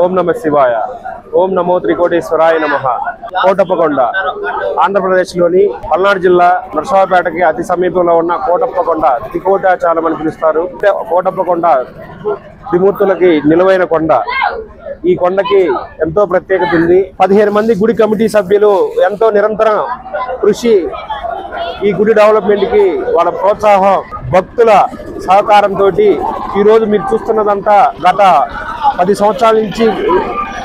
ఓం నమ శివాయ. ఓం నమో త్రికోటేశ్వరాయ నమః. కోటప్పకొండ ఆంధ్రప్రదేశ్లోని పల్నాడు జిల్లా నరసరావుపేటకి అతి సమీపంలో ఉన్న కోటప్పకొండ త్రికోటాచలం అని పిలుస్తారు. కోటప్పకొండ త్రిమూర్తులకి నిలువైన కొండ. ఈ కొండకి ఎంతో ప్రత్యేకత ఉంది. 15 మంది గుడి కమిటీ సభ్యులు ఎంతో నిరంతరం కృషి ఈ గుడి డెవలప్మెంట్ కి వాళ్ళ ప్రోత్సాహం, భక్తుల సహకారంతో ఈ రోజు మీరు చూస్తున్నదంతా గత 10 సంవత్సరాల నుంచి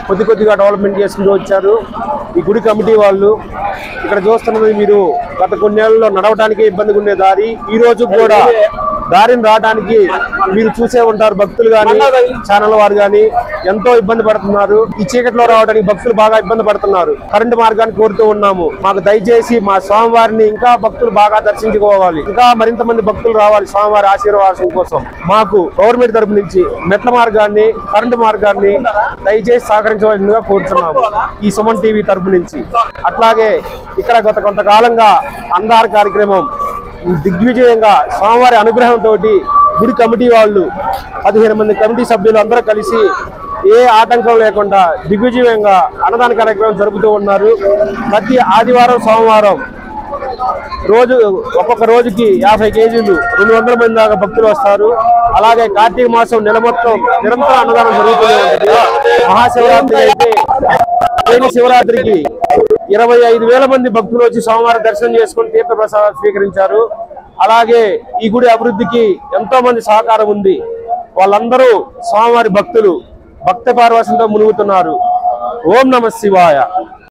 కొద్దిగా డెవలప్మెంట్ చేసుకుంటూ వచ్చారు ఈ గుడి కమిటీ వాళ్ళు. ఇక్కడ చూస్తున్నది మీరు గత కొన్నేళ్లలో నడవడానికి ఇబ్బందిగా ఉండే దారి, ఈ రోజు కూడా దారిని రావడానికి మీరు చూసే ఉంటారు. భక్తులు గాని ఛానల్ వారు గాని ఎంతో ఇబ్బంది పడుతున్నారు. ఈ చీకట్లో రావడానికి భక్తులు బాగా ఇబ్బంది పడుతున్నారు. కరెంటు మార్గాన్ని కోరుతూ ఉన్నాము. మాకు దయచేసి మా స్వామివారిని ఇంకా భక్తులు బాగా దర్శించుకోవాలి, ఇంకా మరింత మంది భక్తులు రావాలి స్వామివారి ఆశీర్వాదం కోసం. మాకు గవర్నమెంట్ తరపు నుంచి మెట్ల మార్గాన్ని, కరెంటు మార్గాన్ని దయచేసి సహకరించవలసిందిగా కోరుతున్నాము ఈ సుమన్ టీవీ తరపు నుంచి. అట్లాగే ఇక్కడ గత కొంతకాలంగా అందార కార్యక్రమం దిగ్విజయంగా స్వామివారి అనుగ్రహంతో గుడి కమిటీ వాళ్ళు 15 మంది కమిటీ సభ్యులు అందరూ కలిసి ఏ ఆటంకం లేకుండా దిగ్విజయంగా అన్నదాన కార్యక్రమం జరుపుతూ ఉన్నారు. ప్రతి ఆదివారం సోమవారం రోజు ఒక్కొక్క రోజుకి 50 కేజీలు 200 మంది దాకా భక్తులు వస్తారు. అలాగే కార్తీక మాసం నెల మొత్తం నిరంతరం అన్నదానం జరుగుతూనే ఉంటుంది. మహాశివరాత్రి అయితే శివరాత్రికి 25,000 మంది భక్తులు వచ్చి స్వామివారి దర్శనం చేసుకుని తీర్థ ప్రసాదాలు స్వీకరించారు. అలాగే ఈ గుడి అభివృద్ధికి ఎంతో మంది సహకారం ఉంది. వాళ్ళందరూ స్వామివారి భక్తులు భక్త పారవశంతో మునుగుతున్నారు. ఓం నమ శివాయ.